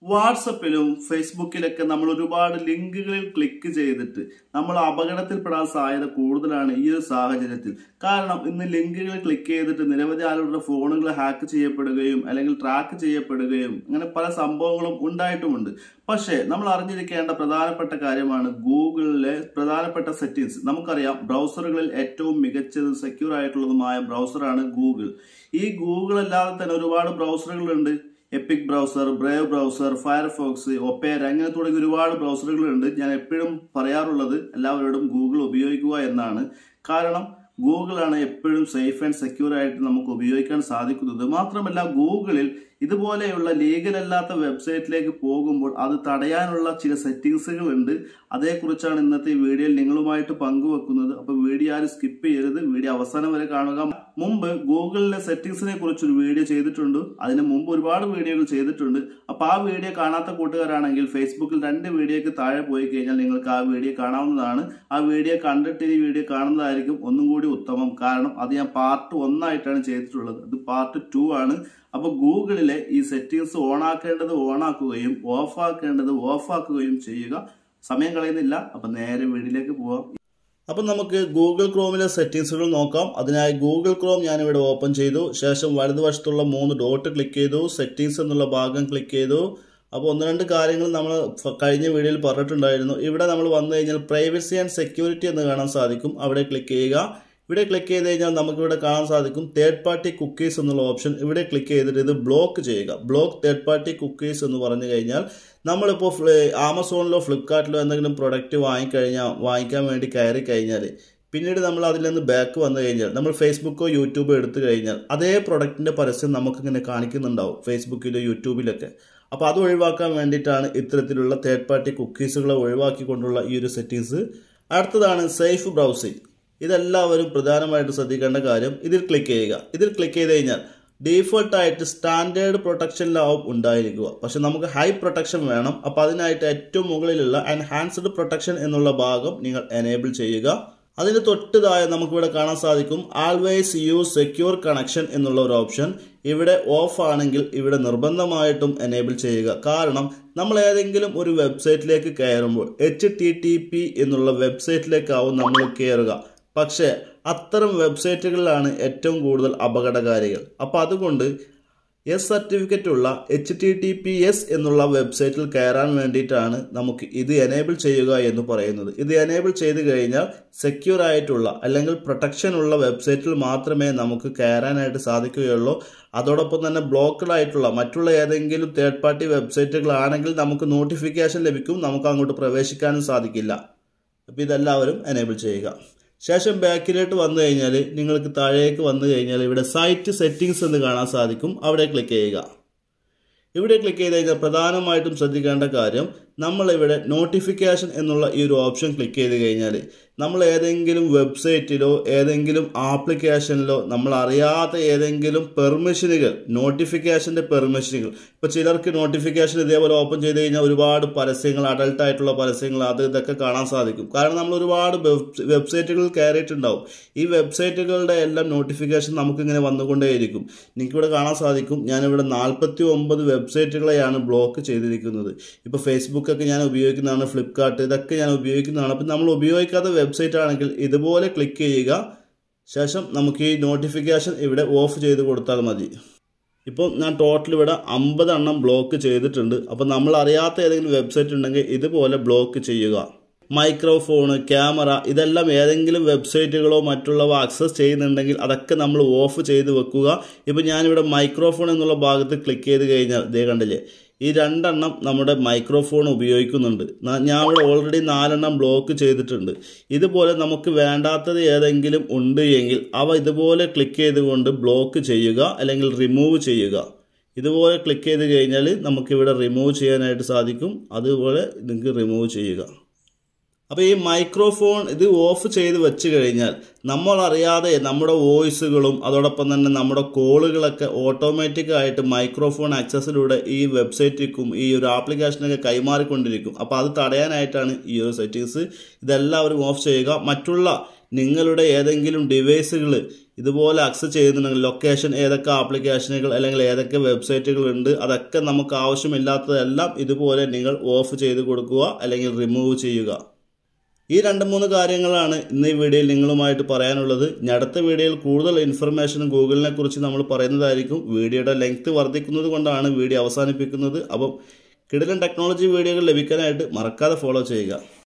വാട്സപ്പിലും ഫേസ്ബുക്കിലൊക്കെ നമ്മൾ ഒരുപാട് ലിങ്കുകളിൽ ക്ലിക്ക് ചെയ്തിട്ട് നമ്മൾ അപകടത്തിൽപ്പെടാൻ സാധ്യത കൂടുതലാണ് ഈ ഒരു സാഹചര്യത്തിൽ. കാരണം ഇന്ന് ലിങ്കുകൾ ക്ലിക്ക് ചെയ്തിട്ട് നിരവധി ആളുകളുടെ ഫോണുകൾ ഹാക്ക് ചെയ്യപ്പെടുകയും അല്ലെങ്കിൽ ട്രാക്ക് ചെയ്യപ്പെടുകയും അങ്ങനെ പല സംഭവങ്ങളും ഉണ്ടായിട്ടുമുണ്ട്. പക്ഷേ നമ്മൾ അറിഞ്ഞിരിക്കേണ്ട പ്രധാനപ്പെട്ട കാര്യമാണ് ഗൂഗിളിലെ പ്രധാനപ്പെട്ട സെറ്റിംഗ്സ്. നമുക്കറിയാം ബ്രൗസറുകളിൽ ഏറ്റവും മികച്ചതും സെക്യൂർ ആയിട്ടുള്ളതുമായ ബ്രൗസറാണ് ഗൂഗിൾ. ഈ ഗൂഗിൾ അല്ലാതെ തന്നെ ഒരുപാട് ബ്രൗസറുകളുണ്ട്. Epic browser, brave browser, Firefox, Opera അങ്ങനെ തുടങ്ങി ഒരുപാട് ബ്രൗസറുകളുണ്ട്. ഞാൻ എപ്പോഴും പറയാറുള്ളത് എല്ലാവരോടും ഗൂഗിൾ ഉപയോഗിക്കുക എന്നാണ്. കാരണം ഗൂഗിളാണ് എപ്പോഴും സേഫ് ആൻഡ് സെക്യൂർ ആയിട്ട് നമുക്ക് ഉപയോഗിക്കാൻ സാധിക്കുന്നത്. മാത്രമല്ല ഗൂഗിളിൽ ഇതുപോലെയുള്ള ലീഗൽ അല്ലാത്ത വെബ്സൈറ്റിലേക്ക് പോകുമ്പോൾ അത് തടയാനുള്ള ചില സെറ്റിംഗ്സുകൾ ഉണ്ട്. അതേക്കുറിച്ചാണ് ഇന്നത്തെ ഈ വീഡിയോയിൽ നിങ്ങളുമായിട്ട് പങ്കുവെക്കുന്നത്. അപ്പൊ വീഡിയോ ആരും സ്കിപ്പ് ചെയ്യരുത്, വീഡിയോ അവസാനം വരെ കാണുക. മുമ്പ് ഗൂഗിളിലെ സെറ്റിംഗ്സിനെ കുറിച്ചൊരു വീഡിയോ ചെയ്തിട്ടുണ്ട്, അതിന് മുമ്പ് ഒരുപാട് വീഡിയോകൾ ചെയ്തിട്ടുണ്ട്. അപ്പൊ ആ വീഡിയോ കാണാത്ത കൂട്ടുകാരാണെങ്കിൽ ഫേസ്ബുക്കിൽ 2 വീഡിയോക്ക് താഴെ പോയി കഴിഞ്ഞാൽ നിങ്ങൾക്ക് ആ വീഡിയോ കാണാവുന്നതാണ്. ആ വീഡിയോ കണ്ടിട്ട് ഈ വീഡിയോ കാണുന്നതായിരിക്കും ഒന്നും കൂടി ഉത്തമം. കാരണം അത് ഞാൻ പാർട്ട് 1 ആയിട്ടാണ് ചെയ്തിട്ടുള്ളത്, ഇത് പാർട്ട് 2 ആണ്. അപ്പൊ ഗൂഗിളിലെ ഈ സെറ്റിംഗ്സ് ഓണാക്കേണ്ടത് ഓണാക്കുകയും ഓഫാക്കേണ്ടത് ഓഫാക്കുകയും ചെയ്യുക. സമയം കളയുന്നില്ല, അപ്പൊ നേരെ വീഡിയോയിലേക്ക് പോവാം. അപ്പൊ നമുക്ക് ഗൂഗിൾ ക്രോമിലെ സെറ്റിംഗ്സുകൾ നോക്കാം. അതിനായി ഗൂഗിൾ ക്രോം ഞാനിവിടെ ഓപ്പൺ ചെയ്തു. ശേഷം വലതുവശത്തുള്ള 3 ഡോട്ട് ക്ലിക്ക് ചെയ്തു. സെറ്റിംഗ്സ് എന്നുള്ള ഭാഗം ക്ലിക്ക് ചെയ്തു. അപ്പോൾ 1-2 കാര്യങ്ങൾ നമ്മൾ കഴിഞ്ഞ വീഡിയോയിൽ പറഞ്ഞിട്ടുണ്ടായിരുന്നു. ഇവിടെ നമ്മൾ വന്നു കഴിഞ്ഞാൽ പ്രൈവസി ആൻഡ് സെക്യൂരിറ്റി എന്ന് കാണാൻ സാധിക്കും. അവിടെ ക്ലിക്ക് ചെയ്യുക. ഇവിടെ ക്ലിക്ക് ചെയ്ത് കഴിഞ്ഞാൽ നമുക്കിവിടെ കാണാൻ സാധിക്കും തേർഡ് പാർട്ടി കുക്കീസ് എന്നുള്ള ഓപ്ഷൻ. ഇവിടെ ക്ലിക്ക് ചെയ്തിട്ട് ഇത് ബ്ലോക്ക് ചെയ്യുക. ബ്ലോക്ക് തേർഡ് പാർട്ടി കുക്കീസ് എന്ന് പറഞ്ഞു കഴിഞ്ഞാൽ നമ്മളിപ്പോൾ ആമസോണിലോ ഫ്ലിപ്കാർട്ടിലോ എന്തെങ്കിലും പ്രൊഡക്റ്റ് വാങ്ങിക്കാൻ വേണ്ടി കയറി കഴിഞ്ഞാൽ പിന്നീട് നമ്മൾ അതിൽ നിന്ന് ബാക്ക് വന്നു കഴിഞ്ഞാൽ നമ്മൾ ഫേസ്ബുക്കോ യൂട്യൂബോ എടുത്തു കഴിഞ്ഞാൽ അതേ പ്രൊഡക്റ്റിൻ്റെ പരസ്യം നമുക്കിങ്ങനെ കാണിക്കുന്നുണ്ടാവും ഫേസ്ബുക്കിലോ യൂട്യൂബിലൊക്കെ. അപ്പോൾ അത് ഒഴിവാക്കാൻ വേണ്ടിയിട്ടാണ് ഇത്തരത്തിലുള്ള തേർഡ് പാർട്ടി കുക്കീസുകളെ ഒഴിവാക്കിക്കൊണ്ടുള്ള ഈ ഒരു സെറ്റിംഗ്സ്. അടുത്തതാണ് സേഫ് ബ്രൗസിംഗ്. ഇതെല്ലാവരും പ്രധാനമായിട്ട് ശ്രദ്ധിക്കേണ്ട കാര്യം. ഇതിൽ ക്ലിക്ക് ചെയ്യുക. ഇതിൽ ക്ലിക്ക് ചെയ്ത് കഴിഞ്ഞാൽ ഡീഫോൾട്ടായിട്ട് സ്റ്റാൻഡേർഡ് പ്രൊട്ടക്ഷനിലാവും ഉണ്ടായിരിക്കുക. പക്ഷെ നമുക്ക് ഹൈ പ്രൊട്ടക്ഷൻ വേണം. അപ്പോൾ അതിനായിട്ട് ഏറ്റവും മുകളിലുള്ള എൻഹാൻസ്ഡ് പ്രൊട്ടക്ഷൻ എന്നുള്ള ഭാഗം നിങ്ങൾ എനേബിൾ ചെയ്യുക. അതിന് തൊട്ടതായ നമുക്കിവിടെ കാണാൻ സാധിക്കും ആൾവേസ് യൂസ് സെക്യൂർ കണക്ഷൻ എന്നുള്ള ഒരു ഓപ്ഷൻ. ഇവിടെ ഓഫ് ആണെങ്കിൽ ഇവിടെ നിർബന്ധമായിട്ടും എനേബിൾ ചെയ്യുക. കാരണം നമ്മൾ ഏതെങ്കിലും ഒരു വെബ്സൈറ്റിലേക്ക് കയറുമ്പോൾ HTTP എന്നുള്ള വെബ്സൈറ്റിലേക്കാവും നമ്മൾ കയറുക. പക്ഷേ അത്തരം വെബ്സൈറ്റുകളിലാണ് ഏറ്റവും കൂടുതൽ അപകടകാരികൾ. അപ്പോൾ അതുകൊണ്ട് സർട്ടിഫിക്കറ്റ് ഉള്ള HTTPS എന്നുള്ള വെബ്സൈറ്റിൽ കയറാൻ വേണ്ടിയിട്ടാണ് നമുക്ക് ഇത് എനേബിൾ ചെയ്യുക എന്ന് പറയുന്നത്. ഇത് എനേബിൾ ചെയ്ത് കഴിഞ്ഞാൽ സെക്യൂർ ആയിട്ടുള്ള അല്ലെങ്കിൽ പ്രൊട്ടക്ഷൻ ഉള്ള വെബ്സൈറ്റിൽ മാത്രമേ നമുക്ക് കയറാനായിട്ട് സാധിക്കുകയുള്ളൂ. അതോടൊപ്പം തന്നെ ബ്ലോക്ക്ഡ് ആയിട്ടുള്ള മറ്റുള്ള ഏതെങ്കിലും തേർഡ് പാർട്ടി വെബ്സൈറ്റുകളാണെങ്കിൽ നമുക്ക് നോട്ടിഫിക്കേഷൻ ലഭിക്കും, നമുക്ക് അങ്ങോട്ട് പ്രവേശിക്കാനും സാധിക്കില്ല. അപ്പോൾ ഇതെല്ലാവരും എനേബിൾ ചെയ്യുക. ശേഷം ബാക്കിലോട്ട് വന്നു കഴിഞ്ഞാൽ നിങ്ങൾക്ക് താഴേക്ക് വന്നു കഴിഞ്ഞാൽ ഇവിടെ സൈറ്റ് സെറ്റിംഗ്സ് എന്ന് കാണാൻ സാധിക്കും. അവിടെ ക്ലിക്ക് ചെയ്യുക. ഇവിടെ ക്ലിക്ക് ചെയ്ത് കഴിഞ്ഞാൽ പ്രധാനമായിട്ടും ശ്രദ്ധിക്കേണ്ട കാര്യം നമ്മളിവിടെ നോട്ടിഫിക്കേഷൻ എന്നുള്ള ഈ ഒരു ഓപ്ഷൻ ക്ലിക്ക് ചെയ്ത് കഴിഞ്ഞാൽ നമ്മൾ ഏതെങ്കിലും വെബ്സൈറ്റിലോ ഏതെങ്കിലും ആപ്ലിക്കേഷനിലോ നമ്മൾ അറിയാത്ത ഏതെങ്കിലും പെർമിഷനുകൾ നോട്ടിഫിക്കേഷൻ്റെ പെർമിഷനുകൾ ഇപ്പോൾ ചിലർക്ക് നോട്ടിഫിക്കേഷൻ ഇതേപോലെ ഓപ്പൺ ചെയ്ത് കഴിഞ്ഞാൽ ഒരുപാട് പരസ്യങ്ങൾ അഡൾട്ടായിട്ടുള്ള പരസ്യങ്ങൾ ഇതൊക്കെ കാണാൻ സാധിക്കും. കാരണം നമ്മൾ ഒരുപാട് വെബ്സൈറ്റുകളിൽ കയറിയിട്ടുണ്ടാവും. ഈ വെബ്സൈറ്റുകളുടെ എല്ലാം നോട്ടിഫിക്കേഷൻ നമുക്കിങ്ങനെ വന്നുകൊണ്ടേയിരിക്കും. എനിക്കിവിടെ കാണാൻ സാധിക്കും ഞാനിവിടെ 49 വെബ്സൈറ്റുകളെയാണ് ബ്ലോക്ക് ചെയ്തിരിക്കുന്നത്. ഇപ്പോൾ ഫേസ്ബുക്കൊക്കെ ഞാൻ ഉപയോഗിക്കുന്നതാണ്, ഫ്ലിപ്കാർട്ട് ഇതൊക്കെ ഞാൻ ഉപയോഗിക്കുന്നതാണ്. അപ്പം നമ്മൾ ഉപയോഗിക്കാത്ത വെബ്സൈറ്റ് ആണെങ്കിൽ ഇതുപോലെ ക്ലിക്ക് ചെയ്യുക. ശേഷം നമുക്ക് ഈ നോട്ടിഫിക്കേഷൻ ഇവിടെ ഓഫ് ചെയ്ത് കൊടുത്താൽ മതി. ഇപ്പോൾ ഞാൻ ടോട്ടൽ ഇവിടെ 50 എണ്ണം ബ്ലോക്ക് ചെയ്തിട്ടുണ്ട്. അപ്പോൾ നമ്മൾ അറിയാത്ത ഏതെങ്കിലും വെബ്സൈറ്റ് ഉണ്ടെങ്കിൽ ഇതുപോലെ ബ്ലോക്ക് ചെയ്യുക. മൈക്രോഫോണ്, ക്യാമറ ഇതെല്ലാം ഏതെങ്കിലും വെബ്സൈറ്റുകളോ മറ്റുള്ളവ ആക്സസ് ചെയ്യുന്നുണ്ടെങ്കിൽ അതൊക്കെ നമ്മൾ ഓഫ് ചെയ്ത് വെക്കുക. ഇപ്പോൾ ഞാനിവിടെ മൈക്രോഫോൺ എന്നുള്ള ഭാഗത്ത് ക്ലിക്ക് ചെയ്ത് കഴിഞ്ഞാൽ ഇതേ കണ്ടില്ലേ, ഈ 2 എണ്ണം നമ്മുടെ മൈക്രോഫോൺ ഉപയോഗിക്കുന്നുണ്ട്. ഞാൻ ഇവിടെ ഓൾറെഡി 4 എണ്ണം ബ്ലോക്ക് ചെയ്തിട്ടുണ്ട്. ഇതുപോലെ നമുക്ക് വേണ്ടാത്തത് ഏതെങ്കിലും ഉണ്ട് എങ്കിൽ അവ ഇതുപോലെ ക്ലിക്ക് ചെയ്തുകൊണ്ട് ബ്ലോക്ക് ചെയ്യുക അല്ലെങ്കിൽ റിമൂവ് ചെയ്യുക. ഇതുപോലെ ക്ലിക്ക് ചെയ്ത് കഴിഞ്ഞാൽ നമുക്കിവിടെ റിമൂവ് ചെയ്യാനായിട്ട് സാധിക്കും. അതുപോലെ നിങ്ങൾക്ക് റിമൂവ് ചെയ്യുക. അപ്പോൾ ഈ മൈക്രോഫോൺ ഇത് ഓഫ് ചെയ്ത് വെച്ച് കഴിഞ്ഞാൽ നമ്മൾ അറിയാതെ നമ്മുടെ വോയിസുകളും അതോടൊപ്പം തന്നെ നമ്മുടെ കോളുകളൊക്കെ ഓട്ടോമാറ്റിക്കായിട്ട് മൈക്രോഫോൺ ആക്സസിലൂടെ ഈ വെബ്സൈറ്റിലേക്കും ഈ ഒരു ആപ്ലിക്കേഷനൊക്കെ കൈമാറിക്കൊണ്ടിരിക്കും. അപ്പോൾ അത് തടയാനായിട്ടാണ് ഈ ഒരു സെറ്റിങ്സ്. ഇതെല്ലാവരും ഓഫ് ചെയ്യുക. മറ്റുള്ള നിങ്ങളുടെ ഏതെങ്കിലും ഡിവൈസുകൾ ഇതുപോലെ ആക്സസ് ചെയ്യുന്നുണ്ടെങ്കിൽ ലൊക്കേഷൻ ഏതൊക്കെ ആപ്ലിക്കേഷനുകൾ അല്ലെങ്കിൽ ഏതൊക്കെ വെബ്സൈറ്റുകൾ ഉണ്ട് അതൊക്കെ നമുക്ക് ആവശ്യമില്ലാത്തതെല്ലാം ഇതുപോലെ നിങ്ങൾ ഓഫ് ചെയ്ത് കൊടുക്കുക അല്ലെങ്കിൽ റിമൂവ് ചെയ്യുക. ഈ 2-3 കാര്യങ്ങളാണ് ഇന്ന് ഈ വീഡിയോയിൽ നിങ്ങളുമായിട്ട് പറയാനുള്ളത്. അടുത്ത വീഡിയോയിൽ കൂടുതൽ ഇൻഫർമേഷനും ഗൂഗിളിനെ കുറിച്ച് നമ്മൾ പറയുന്നതായിരിക്കും. വീഡിയോയുടെ ലെങ്ത് വർദ്ധിക്കുന്നത് കൊണ്ടാണ് വീഡിയോ അവസാനിപ്പിക്കുന്നത്. അപ്പം കിടിലൻ ടെക്നോളജി വീഡിയോകൾ ലഭിക്കാനായിട്ട് മറക്കാതെ ഫോളോ ചെയ്യുക.